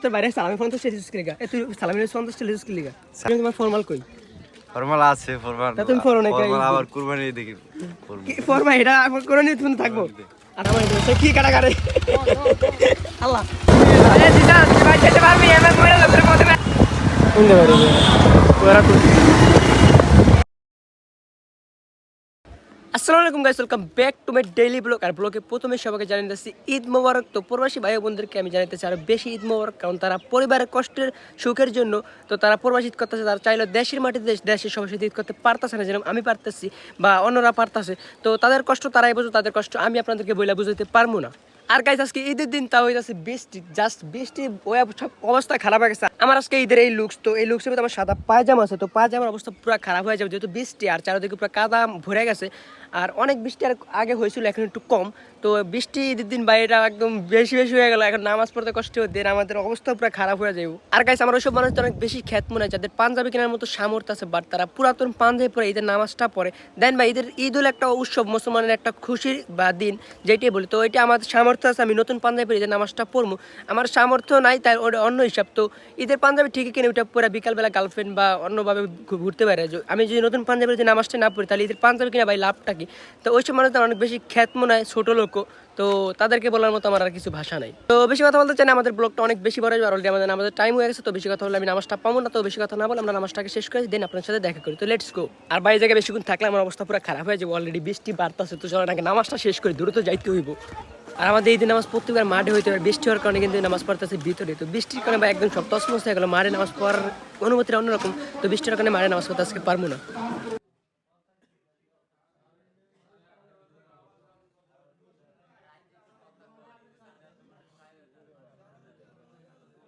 তোর বাইরে সালামি ফোন তো স্ট্যাটাস লিগা তুই সালামি ফোন তো স্ট্যাটাস লিগা তোমার ফর্মাল কই ফর্মাল আছে ফর্মাল তা তুমি ফরো না কাই ফর্মাল আবার কুরবানি দেখি কি ফর্মা এটা এখন করে নি তুমি থাকবো আর আমার সে কি কাটা করে আল্লাহ এ দিদা ভাই যেতে পারবি এমন করে লোকের মধ্যে কোন দেবে ওরা তো আসসালামু আলাইকুম guys welcome back to my daily blog আর ব্লগে প্রথমে সবাইকে জানিয়ে দিচ্ছি ঈদ মোবারক। তো প্রবাসী ভাই বোনদেরকে আমি জানাতেছি আরো বেশি ঈদ মোবারক, কারণ তারা পরিবারের কষ্টের সুখের জন্য তো তারা প্রবাসী ঈদ করতেছে। তারা চাইলে দেশের মাটিতে দেশের সবার সাথে ঈদ করতে পারতেছে না, যেরকম আমি পারতেছি বা অন্যরা পারতেছে। তো তাদের কষ্ট তারাই বোঝো, তাদের কষ্ট আমি আপনাদেরকে বইলা বুঝাইতে পারবো না। আর গাইস আজকে ঈদের দিন তাও হইতাছে বৃষ্টি, জাস্ট বৃষ্টি সব অবস্থা খারাপ হয়ে গেছে। আমার আজকে ঈদের এই লুকস, তো এই লুকসের মধ্যে আমার সাদা পায়জামা আছে, তো পায়জামার অবস্থা পুরো খারাপ হয়ে যাবে যেহেতু বৃষ্টি আর চারিদিকে পুরো কাদা ভরে গেছে। আর অনেক বৃষ্টি আর আগে হয়েছিল, এখন একটু কম। তো বৃষ্টি ঈদের দিন বাইরে একদম বেশি বেশি হয়ে গেল, এখন নামাজ পড়তে কষ্ট হচ্ছে, আমাদের অবস্থা পুরো খারাপ হয়ে যাবে। আর গাইস আমার ওইসব মানুষ অনেক বেশি খ্যাত মনে হয় যাদের পাঞ্জাবি কেনার মতো সামর্থ্য আছে, বাট তারা পুরাতন পাঞ্জাবি পরে ঈদের নামাজটা পড়ে দেন। বা ঈদ হলো একটা উৎসব, মুসলমানের একটা খুশির বা দিন যেটাই বলি। তো এটা আমার সামর্থ্য আছে, আমি নতুন পাঞ্জাবি পরে ঈদের নামাজটা পড়বো। আমার সামর্থ্য নাই তাই ওটা অন্য হিসাব। তো ঈদের পাঞ্জাবি ঠিকই কিনে ওটা পরে বিকালবেলা গার্লফ্রেন্ড বা অন্যভাবে ঘুরতে পারে। আমি যদি নতুন পাঞ্জাবি যদি নামাজটা না পড়ি তাহলে ঈদের পাঞ্জাবি কিনা ভাই লাভটা কি? তো ওইসব মানুষদের অনেক বেশি খ্যাত মনে হয়, ছোটো লোকও। তো তাদেরকে বলার মতো আমার আর কিছু ভাষা নাই। তো বেশি কথা বলতে চাই না, আমাদের ব্লগটা অনেক বেশি বড় হয়ে যাবে, অলরেডি আমাদের টাইম হয়ে গেছে। তো বেশি কথা বলে আমি নামাজটা পাবো না, তো বেশি কথা না বলে আমরা নামাজটাকে শেষ করে দেন আপনার সাথে দেখা করি। তো লেটস গো। আর বাইরে জায়গায় বেশিক্ষণ থাকলে আমার অবস্থা পুরো খারাপ হয়ে যাবে, অলরেডি বৃষ্টি বাড়তেছে। তো চলো নাকি নামাজটা শেষ করি, দ্রুত যাইতে হইব। আর আমাদের এই দিন নামাজ প্রত্যেকবার মাঠে হইতে হবে, বৃষ্টি হওয়ার কারণে কিন্তু নামাজ পড়তেছে ভিতরে। তো বৃষ্টির কারণে বা একদম সব তসমস হয়ে গেলো, মাঠে নামাজ পড়ার অনুমতিটা অন্যরকম। তো বৃষ্টির কারণে মাঠে নামাজ পড়তে আজকে পারবো না।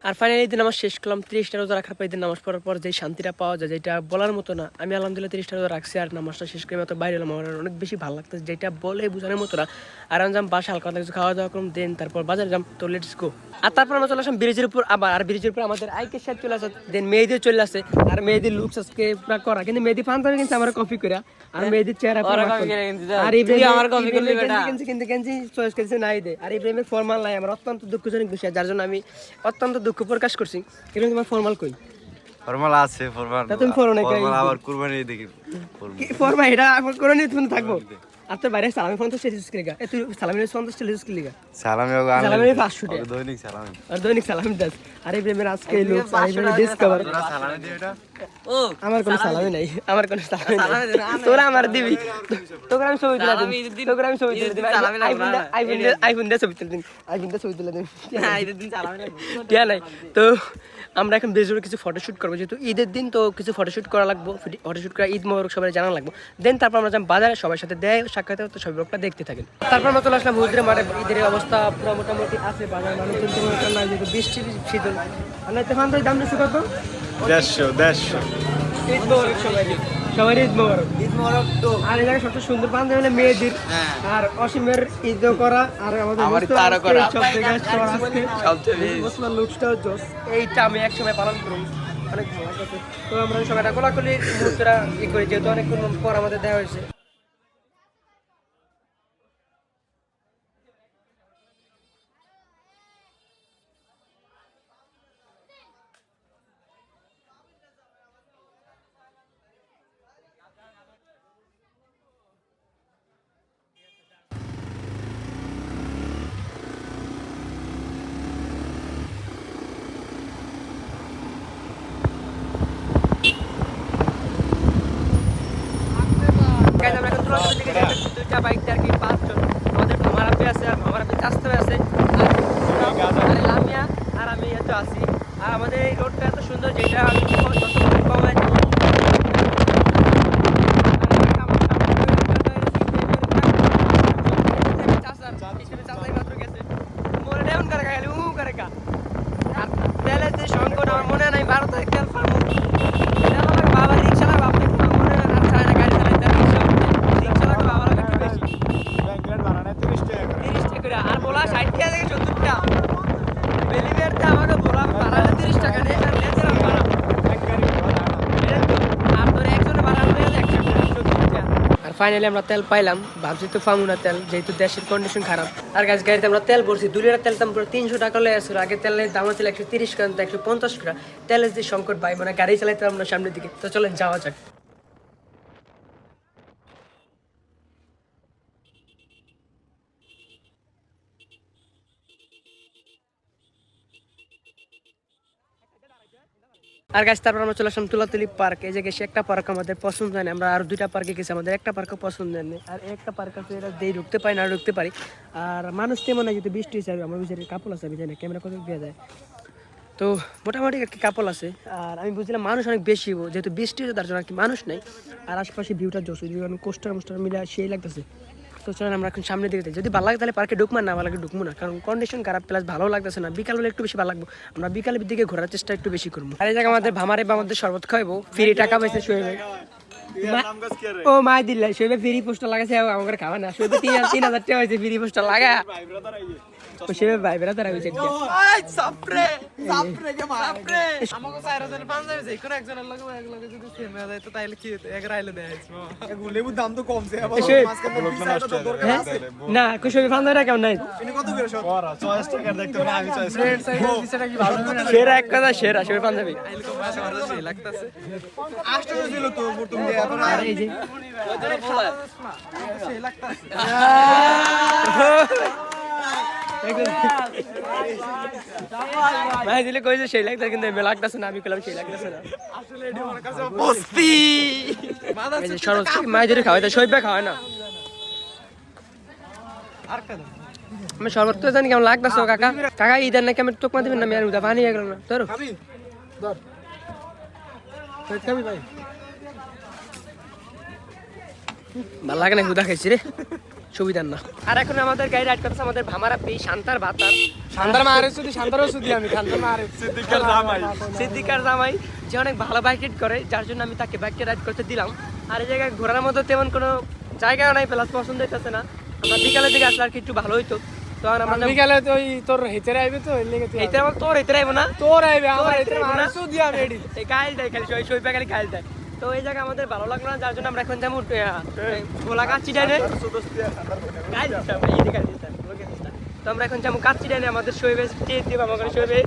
আর ফাইনালি দিন নামাজ শেষ করলাম। 30টা রোজা রাখার পর দিন নামাজ পড়ার পর যে শান্তিটা পাওয়া যায় যেটা বলার মতো না। আমি আলহামদুলিল্লাহ 30টা রোজা রাখছি আর নামাজটা শেষ করে মতো বাইরে এলাম, আমার অনেক বেশি ভালো লাগতেছে, যেটা বলে বোঝানোর মতো না। আর আমি যাম বাসা হালকা কিছু খাওয়া দাওয়া করুন, দেন তারপর বাজারে যাম। তো লেটস গো। আর তারপর আমরা চলে আসলাম ব্রিজের উপর আবার, আর ব্রিজের উপর আমাদের আইকের সাথে চলে আসে, দেন মেয়েদের চলে আসে। আর মেয়েদের লুকস আজকে পুরো করা, কিন্তু মেয়েদি পাঞ্জাবি কিন্তু আমার কপি করে আর মেয়েদের চেহারা আর চয়েস করেছে নাই দে। আর ইব্রাহিমের ফর্মাল নাই, আমার অত্যন্ত দুঃখজনক বিষয়, যার জন্য আমি অত্যন্ত দুঃখ প্রকাশ করছি। কিন্তু তোমার ফর্মাল কই? ফর্মাল আছে ফর্মাল তা তুমি ফরো না কাই ফর্মাল আবার কুরবানি দেখি কি ফর্মা এটা এখন করে নি তুমি থাকবো। আর তোর বাইরে সালামি ফোন তো স্ট্যাটাস লিগা তুই সালামি ফোন তো স্ট্যাটাস লিগা সালামি সালামি 500 টাকা দৈনিক সালামি আর দৈনিক সালামি দাস। আর ইব্রাহিমের আজকে লুক আর ইব্রাহিমের ডিসকভার সালামি দিও এটা। ও আমার কোনো সালামি নাই, আমার কোনো সালামি নাই, তোরা আমার দিবি। তোকে আমি ছবি তুলে দিই, তোকে আমি ছবি তুলে দিই, আইফোন দে ছবি তুলে দিই, আইফোন দে ছবি তুলে দিই। ঈদের দিন সালামি নাই। তো আমরা এখন বেশ কিছু ফটোশুট করবো, যেহেতু ঈদের দিন তো কিছু ফটোশুট করা লাগবে। ফটোশুট করা ঈদ মোবারক সবাই জানা লাগবে। দেন তারপর আমরা যাম বাজারে, সবার সাথে দেয় সাক্ষাৎ, তো সব ব্লগটা দেখতে থাকেন। তারপর আমরা চলে আসলাম হুজুরের মাঠে। ঈদের অবস্থা পুরো মোটামুটি আছে, বাজার মানুষজন তেমন একটা নাই, যেহেতু বৃষ্টি শীতল। আর তেমন তো দাম বেশি কত 150 ঈদ মোবারক সবাই ঈদ মোবারক। ঈদ মোবারক। তো আর এই জায়গায় সবচেয়ে সুন্দর পাঞ্জাবি হলো মেয়েদের, আর অসীমের ঈদ করা আর আমাদের তারা করা সব জায়গায় সবচেয়ে লুকসটাও জোস। এইটা আমি একসময় পালন করি, অনেক ভালো লাগছে। তো আমরা সবাইটা কোলাকুলির মুহূর্তটা ই করি, যেহেতু অনেকক্ষণ পর আমাদের দেওয়া হয়েছে। আমরা এখন তুরস্কের দিকে যাচ্ছি, দুইটা বাইক আর কি 5 জন। আমাদের ভামারাপি আছে আর ভামারাপি চাস্তে আছে, আর লামিয়া আর আমি এত আছি। আর আমাদের এই রোডটা এত সুন্দর, যেটা আমি কমায় সংকট আমার মনে নাই 12 তারিখ তেল ফার্ম বাবার রিক্সা লাগবে, আপনি মনে আর চায় না গাড়ি চালাইতে, রিক্সা লাগবে বাবার একটু বেশি 30 টাকা করে। আর বলা 60 টাকা থেকে 70 টাকা বেলিবেরতে আমাকে বলা বাড়ালে 30 টাকা নেই, আর লেজের ভাড়া আর তোর একজনের ভাড়া হয়ে 170 টাকা। আর ফাইনালি আমরা তেল পাইলাম, ভাবছি তো পাবো না তেল, যেহেতু দেশের কন্ডিশন খারাপ। আর গাছ গাড়িতে আমরা তেল ভরছি, 2 লিটার তেল দাম পুরো 300 টাকা লেগে আসছিল। আগে তেলের দাম ছিল 130 টাকা, 150 টাকা। তেলের যে সংকট ভাই, মানে গাড়ি চালাইতে আমরা সামনের দিকে। তো চলেন যাওয়া যাক। আর গাছ তারপর আমরা চলে আসলাম তুলাতুলি পার্ক। এই জায়গায় সে একটা পার্ক আমাদের পছন্দ হয় না, আমরা আর 2টা পার্কে গেছি, আমাদের একটা পার্কও পছন্দ হয়নি। আর একটা পার্ক আছে, এটা দিয়ে ঢুকতে পারি না, ঢুকতে পারি। আর মানুষ তেমন হয়, যদি বৃষ্টি হিসাবে আমার বিচারে কাপড় আছে, আমি জানি না ক্যামেরা কত দেওয়া যায়। তো মোটামুটি আর কি কাপড় আছে। আর আমি বুঝলাম মানুষ অনেক বেশি, যেহেতু বৃষ্টি হচ্ছে তার জন্য আর কি মানুষ নেই। আর আশপাশে ভিউটা জোস, কোস্টার মোস্টার মিলে সেই লাগতেছে। তো চলেন আমরা এখন সামনে দিকে যাই। যদি ভালো লাগে তাহলে পার্কে ঢুকবো, না ভালো লাগে ঢুকবো না, কারণ কন্ডিশন খারাপ, প্লাস ভালো লাগতেছে না। বিকাল হলে একটু বেশি ভালো লাগবে, আমরা বিকালের দিকে ঘোরার চেষ্টা একটু বেশি করবো। আর এই জায়গায় আমাদের ভামারে বা আমাদের শরবত খাইবো, ফ্রি টাকা পাইছে শোয়েবে। ও মাই দিল্লা শোয়েবে ফ্রি পোস্টার লাগাইছে, আমার খাওয়া না। শোয়েবে 3,000 টাকা হয়েছে ফ্রি পোস্টার লাগা। শোয়েবে ভাই বেড়াতে রাখছে না, কুশবি ফান্দাটা কেমন নাই? সেরা এক কথা, সেরা শোয়েবে পাঞ্জাবি। ভাই দিলে কইছে সেই লাগতা, কিন্তু এমনি লাগতাছে না। আমি কইলাম সেই লাগতাছে না। আসলে এডি আমার কাছে বস্তি এই যে শরবত মাই দিলে খাওয়াই, তাই সইবে খাওয়ায় না। আর কেন আমি শরবত তো জানি কেমন লাগতাছে কাকা। কাকা ইদার নাকি আমি তোকমা দিবেন না, আমি আর উদা পানি হয়ে গেল না। তোর খাবি ধর খাবি ভাই, ভালো লাগে না, উদা খাইছি রে, সুবিধার না। আর এখন আমাদের গাড়ি রাইড করতেছে আমাদের ভামারা পি শান্তার ভাতার, শান্তার মারে শুধু, শান্তারও শুধু আমি শান্তার মারে সিদ্দিকার জামাই, সিদ্দিকার জামাই যে অনেক ভালো বাইক রাইড করে, যার জন্য আমি তাকে বাইকটা রাইড করতে দিলাম। আর এই জায়গায় ঘোরার মতো তেমন কোনো জায়গাও নাই, প্লাস পছন্দ হইতেছে না। আমরা বিকালের দিকে আসলে আর কি একটু ভালো হইতো। তখন আমরা বিকালে তো ওই তোর হেতেরে আইবে, তো হেতে আমার তোর হেতেরে আইবো না, তোর আইবে আমার হেতেরে মারা শুধু আমি রেডি এই গাইল দেয় খালি সই পে খালি গাইল দেয়। তো এই জায়গা আমাদের ভালো লাগলো না, যার জন্য আমরা এখন যাবো গোলা কাচ্চি ডাইনে। তো আমরা এখন যাবো কাচ্চি ডাইনে, আমাদের শোয়েবে দিব আমাকে শোয়েবে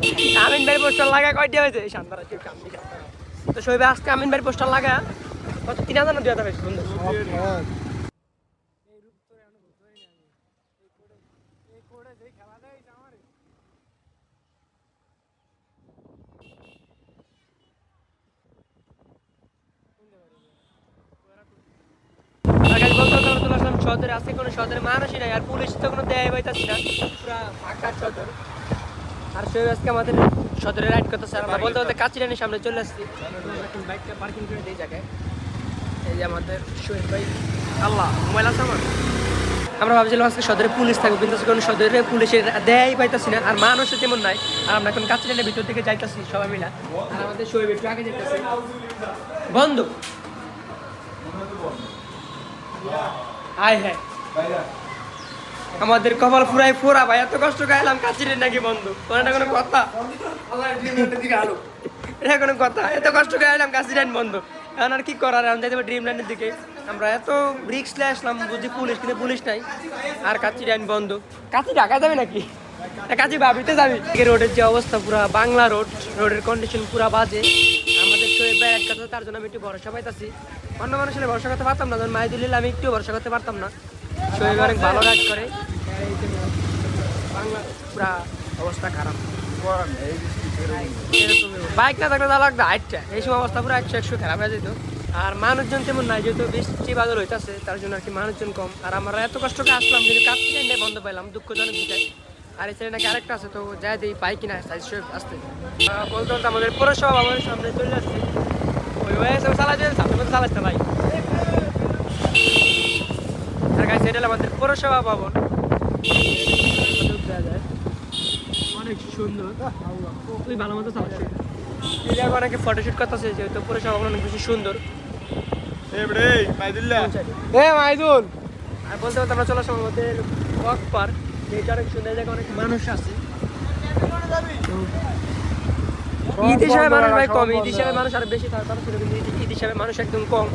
আমিন ভাই পোস্টার লাগা কয়টা হয়েছে শান্তারা। তো শোয়েবে আজকে আমিন ভাই পোস্টার লাগা কত 3,000 না 2,000 হয়েছে সুন্দর। সদরে আছে কোনো সদরে মানুষই নাই, আর পুলিশ তো কোনো দেয় পাইতাছি না, পুরা ফাঁকা সদর। আর সে আজকে আমাদের সদরে রাইড করতেছে। আমরা বলতে বলতে কাচিরানির সামনে চলে আসছি, বাইকটা পার্কিং করে দিই জায়গায়। এই যে আমাদের শহীদ ভাই, আল্লাহ মোবাইল আছে আমার। আমরা ভাবছিলাম আজকে সদরে পুলিশ থাকবে, কিন্তু কোনো সদরে পুলিশের দেয় পাইতাছি না, আর মানুষও তেমন নাই। আর আমরা এখন কাচিরানির ভিতর থেকে যাইতেছি সবাই মিলা। আর আমাদের শহীদ একটু আগে যেতেছে বন্ধ। আয় হ্যাঁ আমাদের কপাল পুরাই ফোরা ভাই, এত কষ্ট গাইলাম কাচিরে নাকি বন্ধ, এটা কোনো কথা? এটা কোনো কথা? এত কষ্ট গাইলাম কাচিরেন বন্ধ, এখন আর কি করার, এখন যাইতে ড্রিম ল্যান্ডের দিকে। আমরা এত রিক্স নিয়ে আসলাম, বুঝি পুলিশ, কিন্তু পুলিশ নাই। আর কাচিরেন বন্ধ, কাচি ঢাকা যাবে নাকি? কাচি ভাবিতে যাবি? রোডের যে অবস্থা, পুরা বাংলা রোড, রোডের কন্ডিশন পুরা বাজে। আমাদের শোয়েব ভাই এক কথা, তার জন্য আমি একটু ভরসা পাইতাছি। অন্য মানুষের ভরসা করতে পারতাম না, যখন মাইদুলিল আমি একটু ভরসা করতে পারতাম না। শোয়েব অনেক ভালো রাইড করে, বাংলা পুরা অবস্থা খারাপ। বাইক না থাকলে তাহলে লাগতো হাইটটা, এই সময় অবস্থা পুরো 100 খারাপ হয়ে যেত। আর মানুষজন তেমন নাই, যেহেতু বৃষ্টি বাদল হইতেছে, তার জন্য আর কি মানুষজন কম। আর আমরা এত কষ্ট করে আসলাম, কিন্তু কাচ্চি ডাইনে বন্ধ পাইলাম, দুঃখজনক বিষয়। আর এই সাইডে নাকি আরেকটা আছে, তো যাই দিই পাই কিনা আসতে বলতে বলতে আমাদের পৌরসভা ভবনের সামনে চলে আসছি। ওই সব চালাচ্ছে, সামনে মধ্যে চালাচ্ছে ভাই। আর গাড়ি সাইডে আমাদের পৌরসভা ভবন, অনেক সুন্দর, তুই ভালো মতো চালাচ্ছে। এই জায়গায় অনেকে ফটোশুট করতেছে, যেহেতু পৌরসভা ভবন অনেক বেশি সুন্দর। মাইদুল আর বলতে বলতে আমরা চলে আসলাম আমাদের ওয়াক পার্ক, যেটা অনেক সুন্দর জায়গা, অনেক মানুষ আছে। ঈদ হিসাবে মানুষ ভাই কম, ঈদ হিসাবে মানুষ আরো বেশি থাকার কথা ছিল, কিন্তু ঈদ হিসাবে মানুষ একদম কম।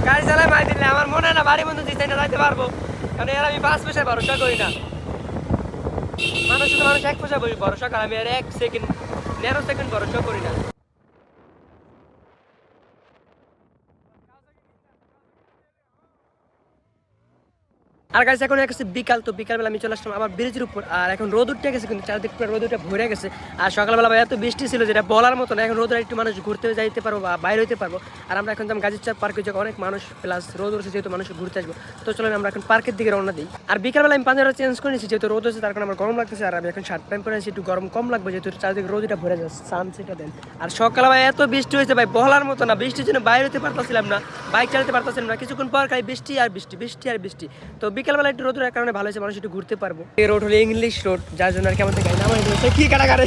গাড়ি চালায় মাই দিলে আমার মনে হয় না বাড়ি বন্ধু দিতে যাইতে পারবো, কারণ এর আমি 5 পয়সায় ভরসা করি না। মানুষ শুধু মানুষ 1 পয়সা ভরসা করে, আমি আর 1 সেকেন্ড 0 সেকেন্ড ভরসা করি না। আর গাইস এখন হয়ে গেছে বিকাল, তো বিকালবেলা আমি চলে আসলাম আমার ব্রিজের উপর, আর এখন রোদ উঠে গেছে, কিন্তু চারদিক পুরো রোদ উঠে ভরে গেছে। আর সকালবেলা ভাই এত বৃষ্টি ছিল যেটা বলার মতো না, এখন রোদ একটু মানুষ ঘুরতে যাইতে পারবো বা বাইরে হইতে পারবো। আর আমরা এখন যাম গাজীর চাপ পার্কে, যে অনেক মানুষ প্লাস রোদ উঠছে যেহেতু মানুষ ঘুরতে আসবো, তো চলেন আমরা এখন পার্কের দিকে রওনা দিই। আর বিকালবেলা আমি পাঞ্জাবিটা চেঞ্জ করে নিয়েছি, যেহেতু রোদ হচ্ছে তার কারণে আমার গরম লাগতেছে, আর আমি এখন শার্ট প্যান্ট পরে আছি, একটু গরম কম লাগবে যেহেতু চারদিকে রোদ এটা ভরে যাচ্ছে, সানসেটটা দেন। আর সকালবেলা এত বৃষ্টি হয়েছে ভাই বলার মতো না, বৃষ্টির জন্য বাইরে হতে পারতেছিলাম না, বাইক চালাতে পারতেছিলাম না, কিছুক্ষণ পর খালি বৃষ্টি আর বৃষ্টি, বৃষ্টি আর বৃষ্টি। তো বিকালবেলা একটু রোদের কারণে ভালো হয়েছে, মানুষ একটু ঘুরতে পারবো। এই রোড হলো ইংলিশ রোড, যার জন্য আর কি আমাদের গাড়ি নামাই দিয়েছে কি কাটাকারে।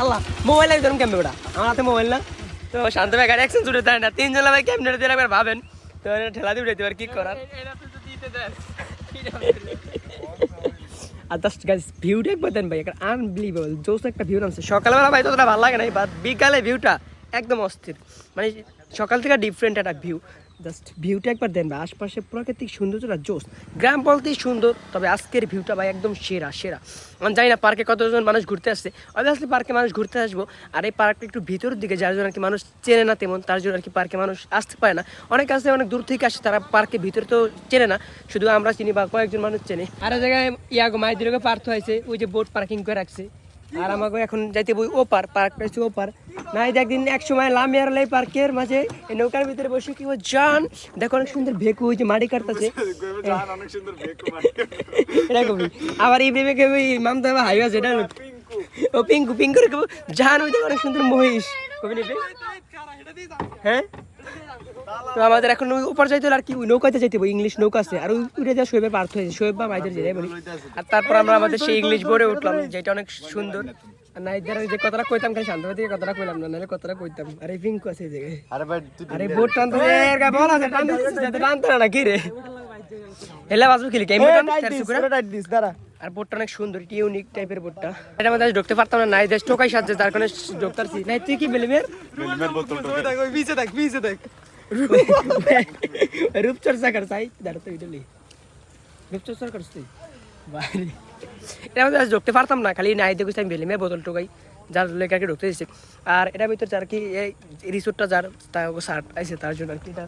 আল্লাহ মোবাইল একদম কেমন ওটা, আমার হাতে মোবাইল না, তো শান্ত ভাই গাড়ি অ্যাকশন ছুটে দেয় না, 3 জন ভাই ক্যামেরা দিয়ে একবার ভাবেন, তো ঠেলা দিয়ে উঠাইতে পারে কি করার। আর জাস্ট গাইস ভিউটা একবার দেন ভাই, একটা আনবিলিভেবল জোস একটা ভিউ নামছে। সকালবেলা ভাই ততটা ভালো লাগে নাই, বাট বিকালে ভিউটা একদম অস্থির, মানে সকাল থেকে ডিফারেন্ট একটা ভিউ। জাস্ট ভিউটা একবার দেন ভাই, আশপাশে প্রাকৃতিক সৌন্দর্যটা জোস, গ্রাম বলতেই সুন্দর, তবে আজকের ভিউটা ভাই একদম সেরা সেরা। আমি জানি না পার্কে কতজন মানুষ ঘুরতে আসছে, অবভিয়াসলি পার্কে মানুষ ঘুরতে আসবো, আর এই পার্কটা একটু ভিতরের দিকে, যার জন্য আর কি মানুষ চেনে না তেমন, তার জন্য আর কি পার্কে মানুষ আসতে পারে না। অনেক আসে অনেক দূর থেকে আসে, তারা পার্কে ভিতরে তো চেনে না, শুধু আমরা চিনি বা কয়েকজন মানুষ চেনে। আর জায়গায় ইয়াগো মাইদিরকে পার্থ হয়েছে, ওই যে বোট পার্কিং করে রাখছে, আর আমাকে এখন যাইতে বই ওপার, পার্কটা হচ্ছে ওপার। না এই একদিন এক সময় লামিয়ার লাই পার্কের মাঝে এই নৌকার ভিতরে বসে কি ও জান দেখো অনেক সুন্দর ভেকু ওই যে মাটি কাটতেছে এরকমই। আবার এই ভেবে ওই মামতা হাইওয়া যেটা ও পিঙ্কু পিঙ্কুর জান ওই দেখো অনেক সুন্দর মহিষ কবি নেবে। হ্যাঁ তো আমাদের এখন উপর যাইতে হলে আর কি নৌকাতে যাইতে হবে, ইংলিশ নৌকা আছে, আর উঠে যা শোয়েবে পার্থ হয়েছে, শোয়েব বা মাইদের যেটাই বলি। আর তারপর আমরা আমাদের সেই ইংলিশ বোর্ডে উঠলাম, যেটা অনেক সুন্দর। আর নাইদের যে কথাটা কইতাম খালি শান্ত থেকে কথাটা কইলাম না, নাহলে কথাটা কইতাম। আর এই পিঙ্কু আছে এই জায়গায়, আরে বোট টানতে বল আছে টানতে টানতে না কি রে হেলা বাজু খেলি দাঁড়া। আর বোটটা অনেক সুন্দর, ইউনিক টাইপের বোটটা, এটা আমাদের ঢুকতে পারতাম না, নাই দেশ টোকাই সাজছে তার কারণে ঢুকতে পারছি। নাই তুই কি বেলিমের রূপচর্চা কর চাই দাঁড়াতে রূপচর্চা করছ তুই বাইরে, এটা আমাদের ঢুকতে পারতাম না, খালি নাই দেখছি আমি বেলিমের বোতল টোকাই, যার লেখাকে ঢুকতে দিচ্ছে। আর এটার ভিতর যার কি এই রিসোর্টটা যার শার্ট আছে তার জন্য আর কি এটা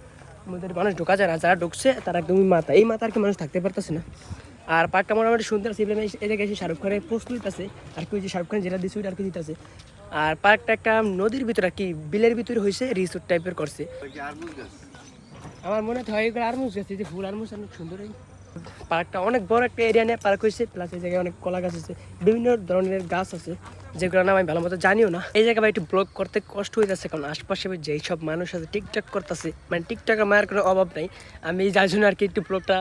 আমাদের মানুষ ঢোকা যায় না, যারা ঢুকছে তারা একদমই মাথা এই মাথা আর কি মানুষ থাকতে পারতেছে না। আর পার্কটা মোটামুটি সুন্দর আছে, এটা গেছে শাহরুখ খানের প্রস্তুত আছে আর কি, ওই যে শাহরুখ খান যেটা দিচ্ছে ওইটা আর কি দিতেছে। আর পার্কটা একটা নদীর ভিতরে আর কি বিলের ভিতরে হয়েছে, রিসোর্ট টাইপের করছে। আমার মনে হয় আরমুজ গাছ, যে ফুল আরমুজ অনেক সুন্দর। পার্কটা অনেক বড় একটা এরিয়া নিয়ে পার্ক হয়েছে, প্লাস এই জায়গায় অনেক কলা গাছ আছে, বিভিন্ন ধরনের গাছ আছে যেগুলো নাম আমি ভালো মতো জানিও না। এই জায়গায় একটু ব্লগ করতে কষ্ট হয়ে যাচ্ছে, কারণ আশপাশে যেই সব মানুষ আছে টিকটক করতেছে, মানে টিকটকের মায়ের কোনো অভাব নাই, আমি যার জন্য আর কি একটু ব্লগটা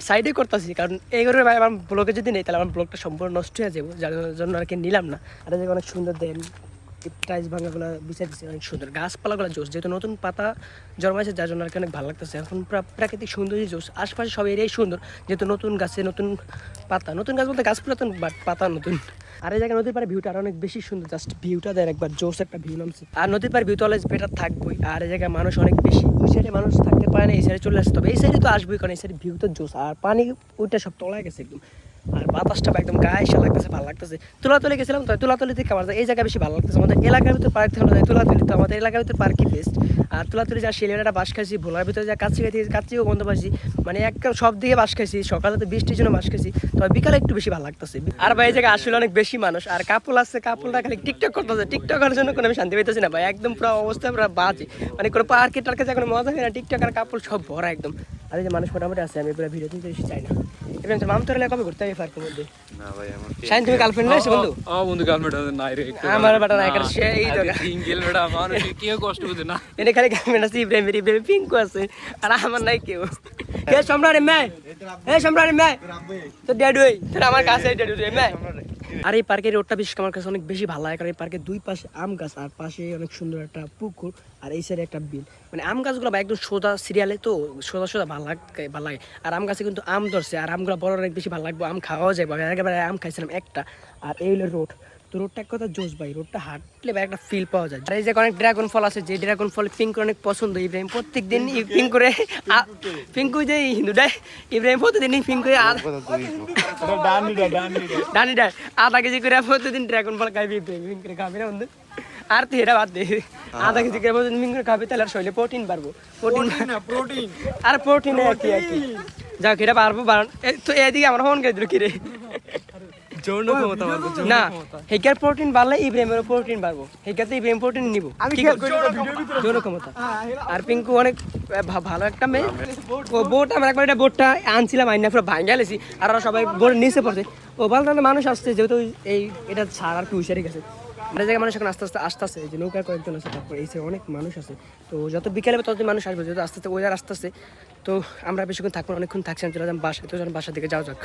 সাইডে করতেছি, কারণ এই করে ভাই আমার ব্লগে যদি নেই তাহলে আমার ব্লগটা সম্পূর্ণ নষ্ট হয়ে যাবো, যার জন্য আর কি নিলাম না। আর এই জায়গায় অনেক সুন্দর দেন টাইলস ভাঙাগুলো বিছাই দিচ্ছে, অনেক সুন্দর গাছপালাগুলো জোস, যেহেতু নতুন পাতা জন্মাইছে যার জন্য আর কি অনেক ভালো লাগতেছে। এখন প্রাকৃতিক সৌন্দর্য জোস, আশপাশে সব এরিয়াই সুন্দর, যেহেতু নতুন গাছে নতুন পাতা, নতুন গাছ বলতে গাছ পুরাতন বাট পাতা নতুন। আর এই জায়গায় নদীর পাড়ে ভিউটা আর অনেক বেশি সুন্দর, জাস্ট ভিউটা দেয় একবার জোস একটা ভিউ নামছে। আর নদীর পাড়ে ভিউ তো অলওয়েজ বেটার থাকবোই, আর এই জায়গায় মানুষ অনেক বেশি, ওই সাইডে মানুষ থাকতে পারে না, এই সাইডে চলে আসতে হবে, এই সাইডে তো আসবোই, কারণ এই সাইডে ভিউ তো জোস, আর পানি ওইটা সব তলায় গেছে একদম, আর বাতাসটা একদম গায়ে এসে লাগতেছে, ভালো লাগতেছে। তুলাতলি গেছিলাম তো, তুলাতলি থেকে আমার এই জায়গায় বেশি ভালো লাগতেছে, আমাদের এলাকার ভিতরে পার্ক থেকে যায় তুলাতলি, তো আমাদের এলাকার ভিতরে পার্কই বেস্ট। আর তুলাতলি যা শিলিয়াটা বাস খাইছি, ভোলার ভিতরে যা কাচ্চি খাইছি, কাচ্চিও বন্ধ পাইছি, মানে একদম সব দিকে বাস খাইছি, সকালে তো বৃষ্টির জন্য বাস খাইছি, তবে বিকালে একটু বেশি ভালো লাগতেছে। আর ভাই এই জায়গায় আসলে অনেক বেশি মানুষ, আর কাপল আছে, কাপলটা খালি টিকটক করতেছে, টিকটক করার জন্য কোনো আমি শান্তি পাইতেছি না ভাই, একদম পুরো অবস্থা পুরো বাজে, মানে কোনো পার্কে টার্কে যা কোনো মজা হয় না, টিকটক আর কাপল সব ভরা একদম। আর এই যে মানুষ মোটামুটি আছে, আমি পুরো ভিডিও দিতে বেশি চাই না। এবার মামতর এলাকা কবে ঘুরতে হবে পার্কের মধ্যে? না ভাই আমার শাইন তুমি গার্লফ্রেন্ড নাইছো বন্ধু? বন্ধু গার্লফ্রেন্ড নাই রে, আমার বাটা নাই কার সে এই তো সিঙ্গেল বেটা মানুষ কি কষ্ট বুঝে না, এনে খালি গার্লফ্রেন্ড আছে, ইব্রাহিম ইব্রাহিম পিঙ্কু আছে, আর আমার নাই কেউ। কে সম্রাট মে, এ সম্রাট মে তো ড্যাড ওই তোর আমার কাছে ড্যাড ওই মে আর এই পার্কের রোডটা বিশেষ করে আমার কাছে অনেক বেশি ভালো লাগে, কারণ এই পার্কের দুই পাশে আম গাছ আর পাশে অনেক সুন্দর একটা পুকুর আর এই সাইডে একটা বিল। মানে আম গাছগুলো বা একদম সোজা সিরিয়ালে তো সোজা সোজা ভালো লাগে। আর আম গাছে কিন্তু আম ধরছে আর আমগুলো বড় অনেক বেশি ভালো লাগবে, আম খাওয়াও যায়। একেবারে আম খাইছিলাম একটা। আর এই হলো রোড, তো রোডটা এক কথা জোস ভাই, রোডটা হাঁটলে ভাই একটা ফিল পাওয়া যায়। আর এই যে অনেক ড্রাগন ফল আছে, যে ড্রাগন ফল পিঙ্কুর অনেক পছন্দ। ইব্রাহিম প্রত্যেকদিন পিঙ্কুরে পিঙ্কু যে হিন্দুটাই ইব্রাহিম প্রতিদিনই পিঙ্কুরে ডানিটা আধা কেজি করে প্রতিদিন ড্রাগন ফল খাইবি ইব্রাহিম, পিঙ্কুরে খাবি না বন্ধু। আর তুই এটা বাদ দে, আধা কেজি করে প্রতিদিন পিঙ্কুরে খাবি, তাহলে আর শরীরে প্রোটিন বাড়বো। প্রোটিন আর প্রোটিন একই যাক, এটা পারবো বাড়ান। তো এদিকে আমার ফোন করে দিল কিরে যৌন ক্ষমতা না, হেকার প্রোটিন বাড়লে ইব্রাহিমের প্রোটিন বাড়বো, হেকার তো ইব্রাহিম প্রোটিন নিব যৌন ক্ষমতা। আর পিঙ্কু অনেক ভালো একটা মেয়ে। ও বোট আমরা একবার এটা বোটটা আনছিলাম, আইনা পুরো ভাঙা গেছি আর ওরা সবাই বোট নিচে পড়ছে। ও ভালো মানুষ আসছে, যেহেতু এই এটা ছাড় আর কি উইসারি গেছে। আমরা জায়গায় মানুষ এখন আস্তে আস্তে আসতেছে, যে নৌকার কয়েকজন আছে, তারপর এই অনেক মানুষ আছে। তো যত বিকেলে তত মানুষ আসবে, যেহেতু আস্তে আস্তে ওয়েদার আস্তে আস্তে। তো আমরা বেশিক্ষণ থাকবো, অনেকক্ষণ থাকছিলাম, চলে যাম বাসায়। তো বাসা থেকে যাওয়া যাক।